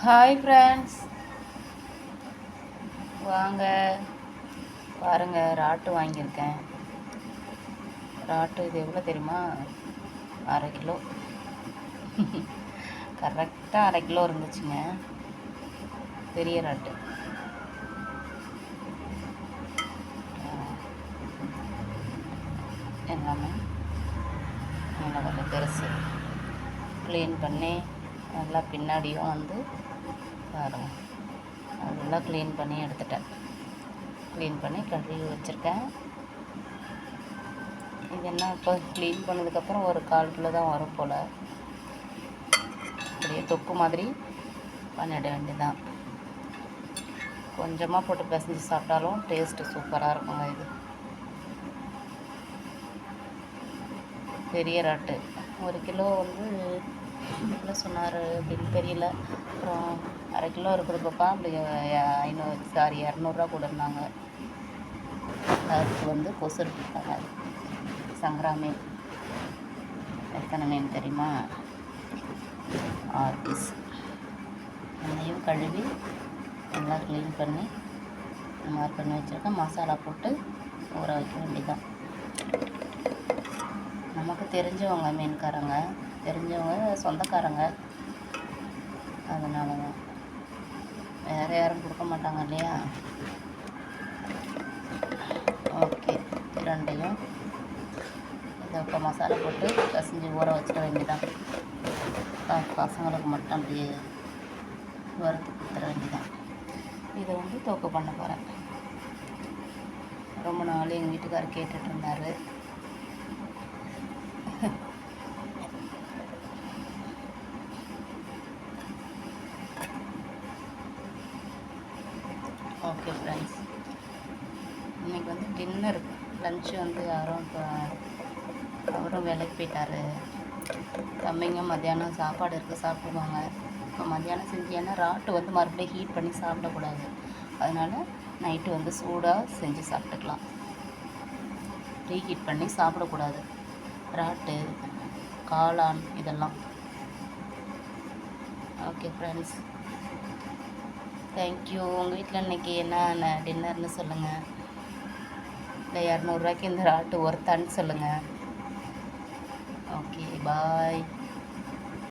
Hi friends, வாங்க பாருங்கள். Rot வாங்கியிருக்கேன். ராட்டு இது எவ்வளோ தெரியுமா? 1/2 கிலோ. கரெக்டாக 1/2 கிலோ இருந்துச்சுங்க. பெரிய ராட்டு. எல்லாமே நல்லா கொஞ்சம் பெருசு. க்ளீன் பண்ணி நல்லா பின்னாடியும் வந்து பாருங்க, நல்லா க்ளீன் பண்ணி எடுத்துட்டேன். க்ளீன் பண்ணி கழுவி வச்சுருக்கேன். இது என்ன, இப்போ க்ளீன் பண்ணதுக்கப்புறம் ஒரு 1/4 கிலோ தான் வரும் போல். அப்படியே தொக்கு மாதிரி பண்ணிட வேண்டியதான். கொஞ்சமாக போட்டு பிசைஞ்சு சாப்பிட்டாலும் டேஸ்ட்டு சூப்பராக இருக்குங்க. இது பெரிய ராட்டு. 1 கிலோ வந்து எவ்வளோ சொன்னார் அப்படின்னு தெரியல. அப்புறம் 1/2 கிலோ இருக்குது பாப்பா. அப்படி 200 கூட இருந்தாங்க. அதுக்கு வந்து கொசு இருக்காங்க. சங்கரா மீன் எத்தனை மீன் தெரியுமா? 6 பீஸ். அதையும் கழுவி நல்லா க்ளீன் பண்ணி மார்க் பண்ணி வச்சுருக்கேன். மசாலா போட்டு ஊற வைக்க வேண்டியதான். நமக்கு தெரிஞ்சவங்க மீன்காரங்க, தெரிஞ்சவங்க சொந்தக்காரங்க, அதனால தான். வேறு யாரும் கொடுக்க மாட்டாங்க இல்லையா? ஓகே, ரெண்டையும் இதை இப்போ மசாலா போட்டு பசஞ்சு ஊற வச்சிட வேண்டியதான். பசங்களுக்கு மட்டும் அப்படியே வறுத்து கொடுத்துட வேண்டியதான். இதை வந்து தொக்கு பண்ண போகிறேன். ரொம்ப நாள் எங்கள் வீட்டுக்காரர் கேட்டுட்டு இருந்தார். ஓகே ஃப்ரெண்ட்ஸ், இன்றைக்கி வந்து டின்னர், லன்ச்சு வந்து யாரும் இப்போ அவரும் வேலைக்கு போயிட்டார். தம்பிங்க மத்தியானம் சாப்பாடு இருக்குது, சாப்பிடுவாங்க. இப்போ மத்தியானம் செஞ்சேன்னா ராட்டு வந்து மறுபடியும் ஹீட் பண்ணி சாப்பிடக்கூடாது. அதனால் நைட்டு வந்து சூடாக செஞ்சு சாப்பிட்டுக்கலாம். ரீஹீட் பண்ணி சாப்பிடக்கூடாது. ராட்டு, காளான் இதெல்லாம். Okay friends, thank you. உங்கள் வீட்டில் இன்றைக்கி என்ன டின்னர்னு சொல்லுங்கள். இல்லை 200 ரூபாய்க்கு இந்த ராட்டு ஒர்த்தான்னு சொல்லுங்கள். ஓகே, பாய்.